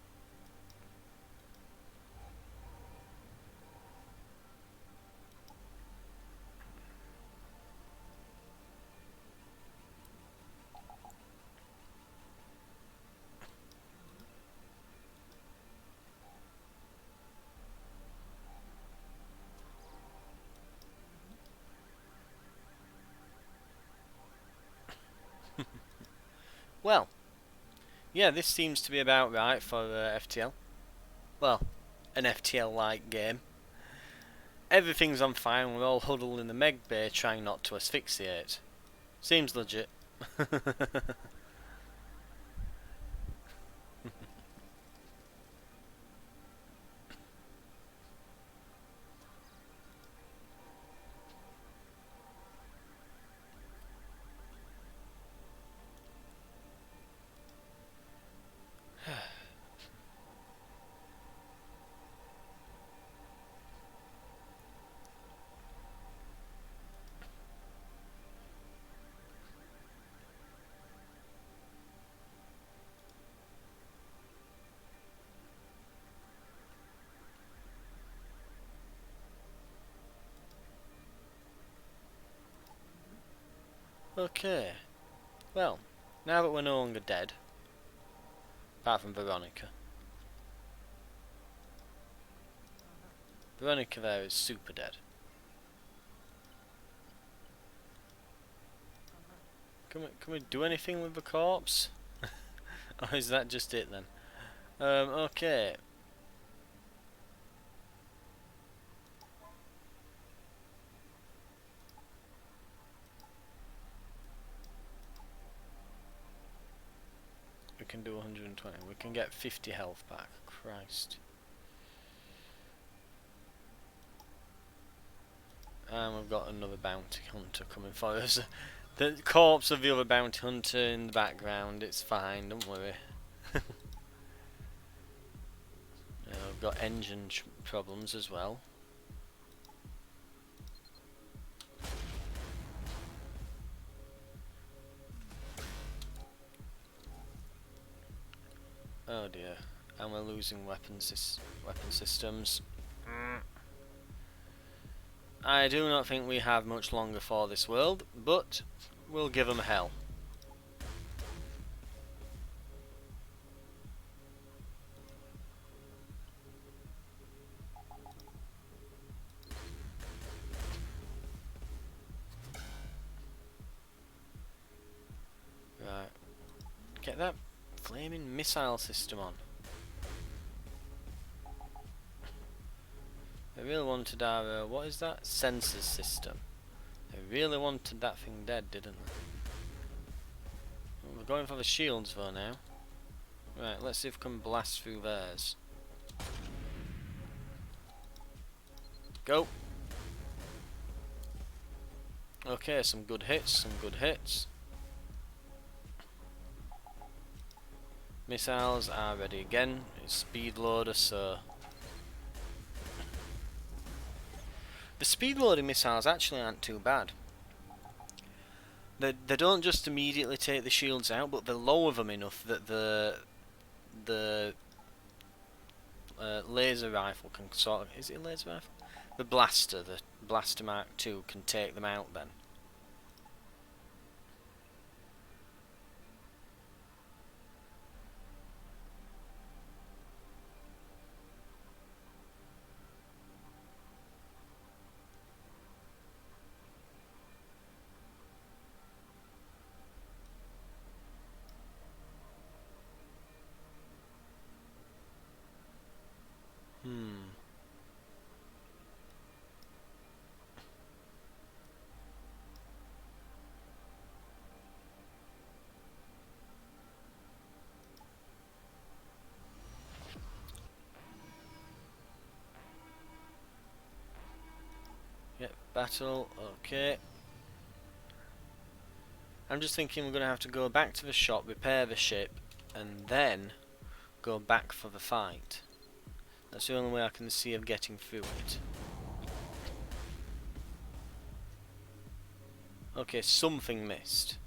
Well, yeah, this seems to be about right for FTL. Well, an FTL-like game. Everything's on fire, we're all huddled in the meg bay trying not to asphyxiate. Seems legit. Okay. Well, now that we're no longer dead, apart from Veronica. Veronica there is super dead. Can we do anything with the corpse? Or is that just it then? Okay. We can do 120. We can get 50 health back. Christ. And we've got another bounty hunter coming for us. The corpse of the other bounty hunter in the background. It's fine, don't worry. We've got engine problems as well. Oh dear. And we're losing weapon systems. I do not think we have much longer for this world, but we'll give them hell. Right. Get that flaming missile system on. I really wanted our, what is that? Sensors system. I really wanted that thing dead, didn't I? Well, we're going for the shields though now. Right, let's see if we can blast through theirs. Go! Okay, some good hits, some good hits. Missiles are ready again. It's speed loader, so the speed loading missiles actually aren't too bad. They don't just immediately take the shields out, but they lower them enough that the laser rifle can sort of, is it a laser rifle? the blaster Mark II can take them out then. Yep, battle, okay. I'm just thinking we're going to have to go back to the shop, repair the ship, and then go back for the fight. That's the only way I can see of getting through it. Okay, something missed.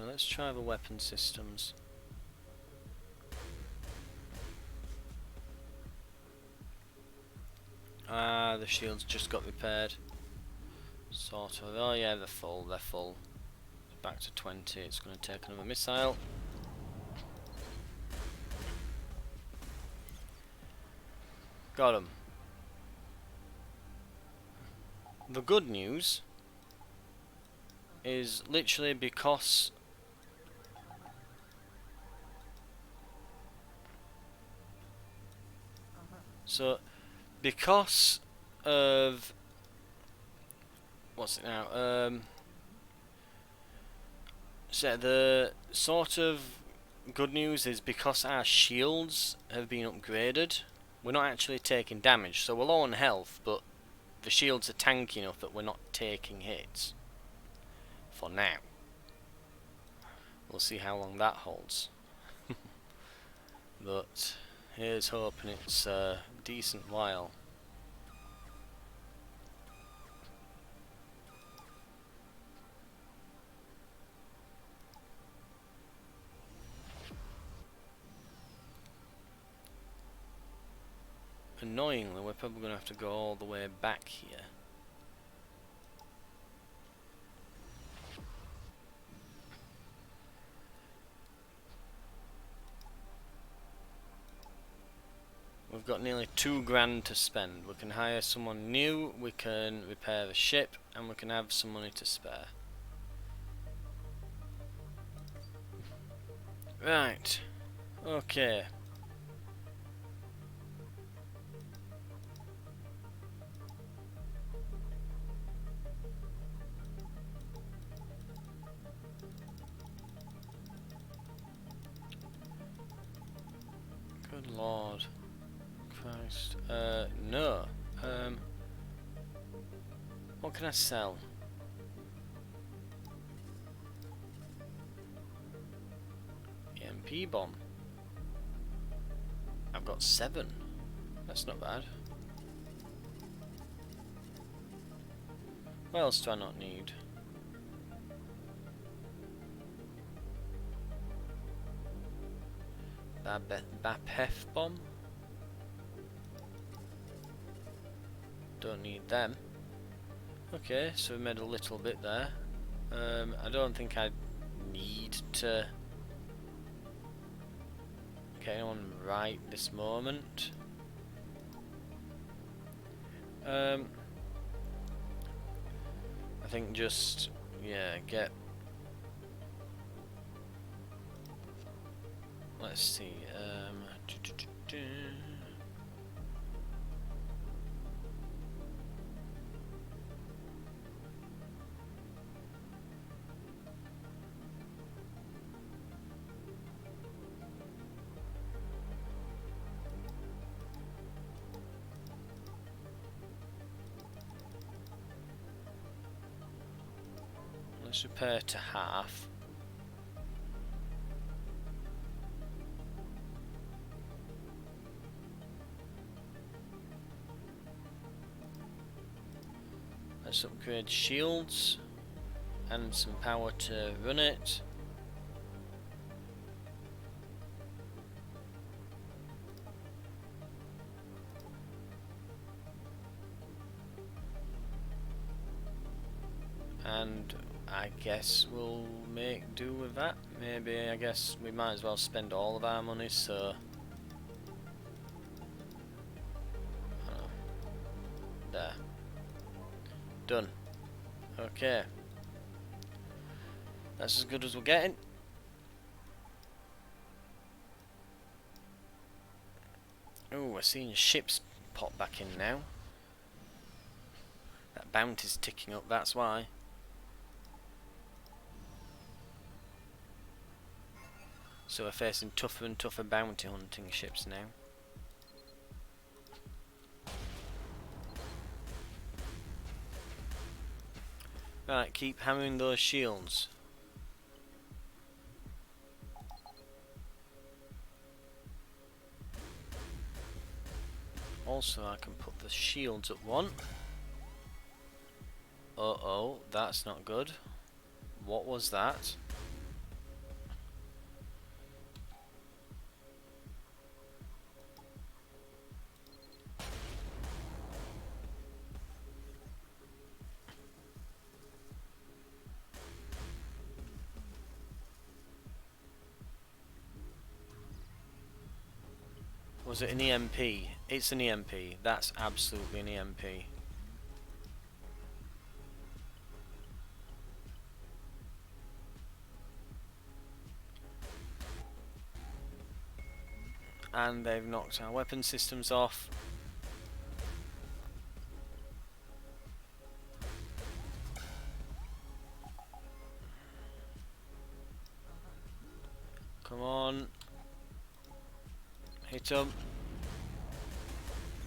Let's try the weapon systems. Ah, the shields just got repaired. Sort of. Oh yeah, they're full, they're full. Back to 20, it's going to take another missile. Got him. The good news is literally because because of what's it now? So the sort of good news is because our shields have been upgraded, we're not actually taking damage. So we're low on health, but the shields are tanky enough that we're not taking hits. For now. We'll see how long that holds. But here's hoping it's a decent while. Annoyingly, we're probably going to have to go all the way back here. We've got nearly £2,000 to spend. We can hire someone new, we can repair the ship, and we can have some money to spare. Right. Okay. Good Lord. Christ. No. What can I sell? EMP bomb. I've got 7. That's not bad. What else do I not need? Bapef bomb? Don't need them. Okay, so we made a little bit there. I don't think I need to get anyone right this moment. I think just, yeah, get... Let's see, let's repair to half. Let's upgrade shields and some power to run it. And I guess we'll make do with that. Maybe, I guess we might as well spend all of our money, so... There. Done. Okay. That's as good as we're getting. Oh, we're seeing ships pop back in now. That bounty's ticking up, that's why. So we're facing tougher and tougher bounty hunting ships now. Right, keep hammering those shields. Also, I can put the shields at 1. Uh-oh, that's not good. What was that? Was it an EMP? It's an EMP. That's absolutely an EMP. And they've knocked our weapon systems off. Come on. Hit him.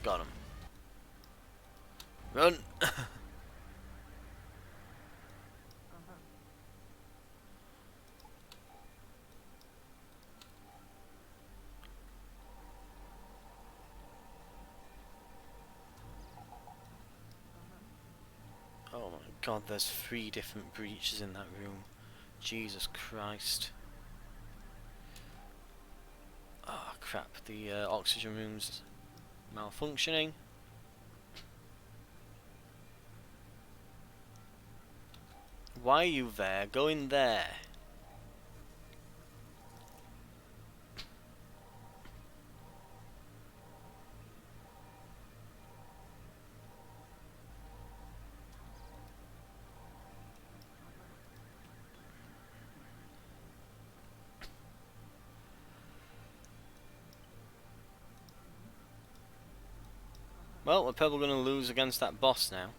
Got him. Run! Oh my god, there's 3 different breaches in that room. Jesus Christ. Oh crap, the oxygen room's malfunctioning. Why are you there? Go in there. Well, we're probably going to lose against that boss now.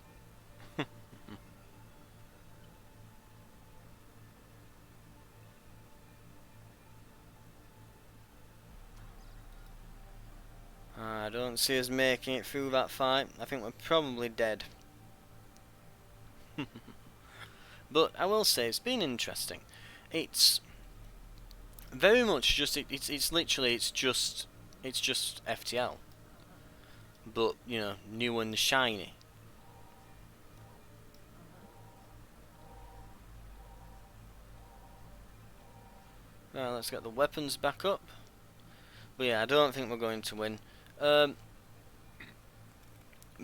I don't see us making it through that fight. I think we're probably dead. But I will say it's been interesting. It's very much just it's literally it's just FTL. But, you know, new and shiny. Now let's get the weapons back up. But yeah, I don't think we're going to win.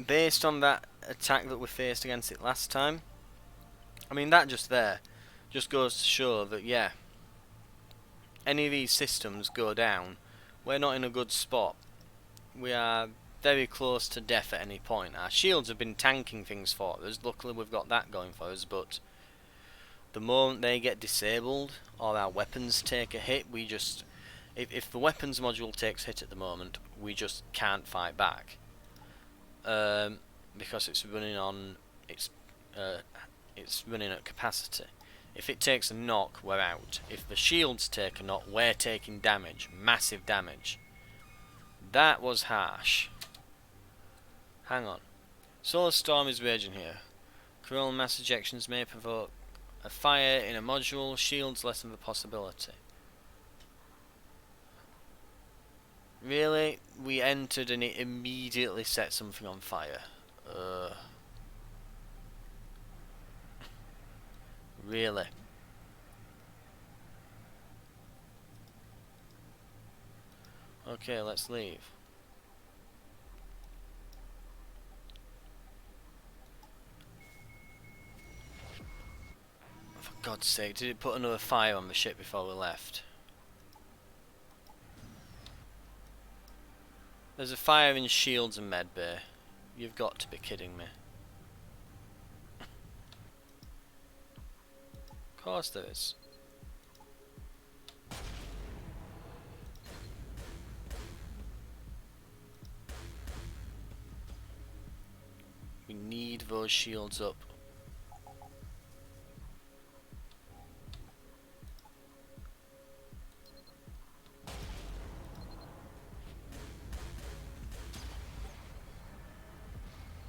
Based on that attack that we faced against it last time, I mean, that just there just goes to show that, yeah, any of these systems go down, we're not in a good spot. We are very close to death at any point. Our shields have been tanking things for us. Luckily we've got that going for us, but the moment they get disabled or our weapons take a hit, we just... If the weapons module takes hit at the moment, we just can't fight back. Because it's running on... It's running at capacity. If it takes a knock, we're out. If the shields take a knock, we're taking damage. Massive damage. That was harsh. Hang on. Solar storm is raging here. Coronal mass ejections may provoke a fire in a module. Shields lessen the possibility. Really? We entered and it immediately set something on fire. Really? Okay, let's leave. For God's sake, did it put another fire on the ship before we left? There's a fire in shields and medbay. You've got to be kidding me. Of course there is. We need those shields up.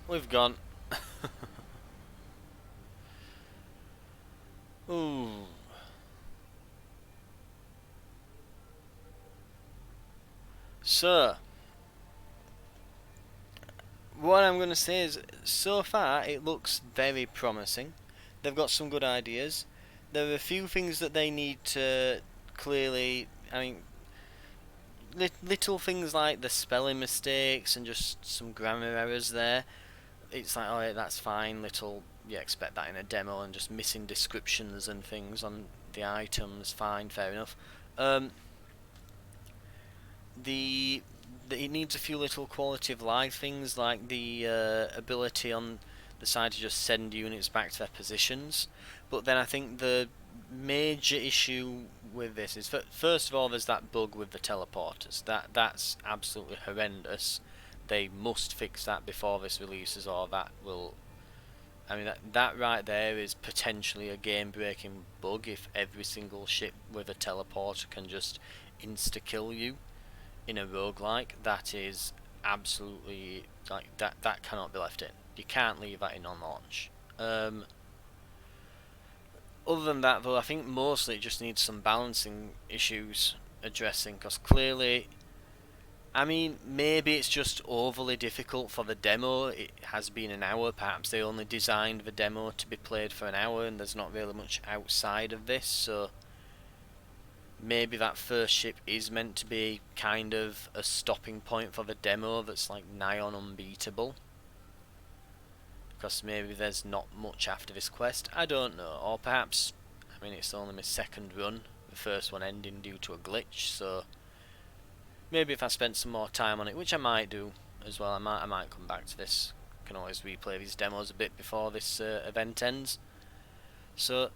We've gone. Ooh. So, what I'm going to say is, so far it looks very promising. They've got some good ideas. There are a few things that they need to clearly, I mean, little things like the spelling mistakes and just some grammar errors there. It's like, alright, that's fine, little, you expect that in a demo, and just missing descriptions and things on the items, fine, fair enough. Um, the it needs a few little quality of life things, like the ability on the side to just send units back to their positions. But then I think the major issue with this is, first of all, there's that bug with the teleporters. That's absolutely horrendous. They must fix that before this releases, or that will. I mean, that right there is potentially a game-breaking bug if every single ship with a teleporter can just insta-kill you in a roguelike. That is absolutely, like, that cannot be left in. You can't leave that in on launch. Other than that, though, I think mostly it just needs some balancing issues addressing, because clearly, I mean, maybe it's just overly difficult for the demo. It has been an hour. Perhaps they only designed the demo to be played for an hour, and there's not really much outside of this, so maybe that first ship is meant to be kind of a stopping point for the demo that's like nigh on unbeatable. Because maybe there's not much after this quest. I don't know. Or perhaps, I mean, it's only my second run, the first one ending due to a glitch, so maybe if I spent some more time on it, which I might do as well, I might come back to this. I can always replay these demos a bit before this event ends. So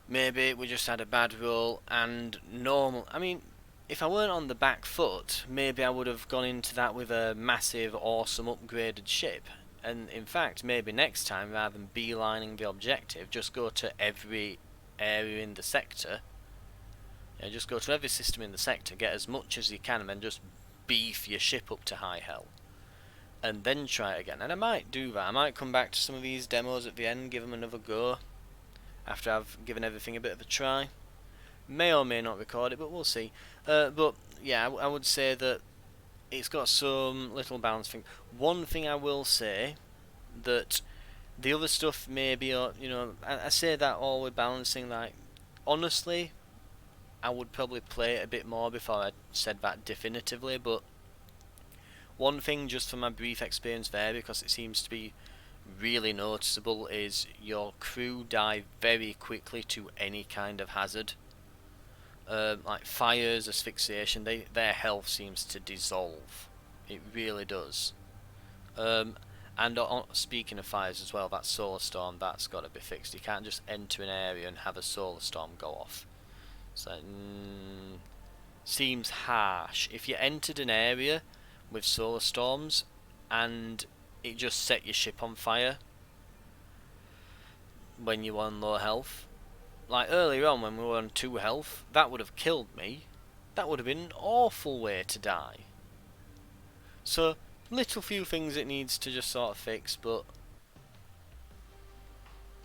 maybe we just had a bad roll and normal. I mean, if I weren't on the back foot, maybe I would have gone into that with a massive, awesome, upgraded ship. And in fact, maybe next time, rather than beelining the objective, just go to every area in the sector. Yeah, just go to every system in the sector, get as much as you can, and then just beef your ship up to high hell. And then try it again. And I might do that. I might come back to some of these demos at the end, give them another go, after I've given everything a bit of a try. May or may not record it, but we'll see. But yeah, I would say that it's got some little balance thing. One thing I will say, that the other stuff maybe, or I say that all with balancing. Like, honestly, I would probably play it a bit more before I said that definitively. But one thing, just from my brief experience there, because it seems to be really noticeable, is your crew die very quickly to any kind of hazard. Like fires, asphyxiation, their health seems to dissolve. It really does. And speaking of fires as well, that solar storm, that's got to be fixed. You can't just enter an area and have a solar storm go off. So, seems harsh. If you entered an area with solar storms and it just set your ship on fire when you were on low health, like earlier on when we were on 2 health, that would have killed me. That would have been an awful way to die. So, little few things it needs to just sort of fix, but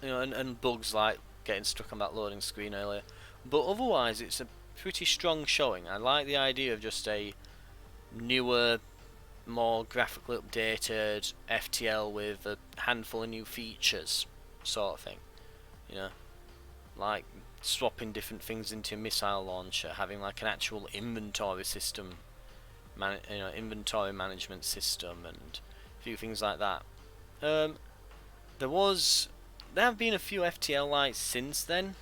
and bugs like getting stuck on that loading screen earlier. But otherwise, it's a pretty strong showing. I like the idea of just a newer, more graphically updated FTL with a handful of new features, sort of thing. like swapping different things into a missile launcher, having like an actual inventory system, inventory management system, and a few things like that. There have been a few FTL lights since then.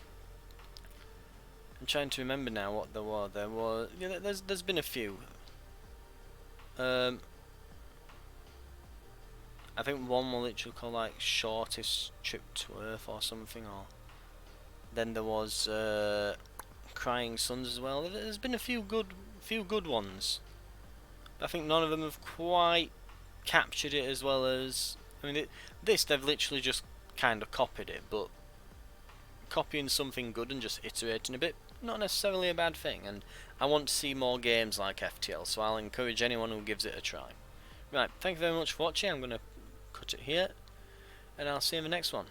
I'm trying to remember now what there were. There's been a few. I think one was literally called like shortest trip to Earth or something, or then there was Crying Suns as well. There's been a few good ones. I think none of them have quite captured it as well as. I mean, they've literally just kind of copied it, but copying something good and just iterating a bit, not necessarily a bad thing. And I want to see more games like FTL, so I'll encourage anyone who gives it a try. Right, thank you very much for watching. I'm going to cut it here, and I'll see you in the next one.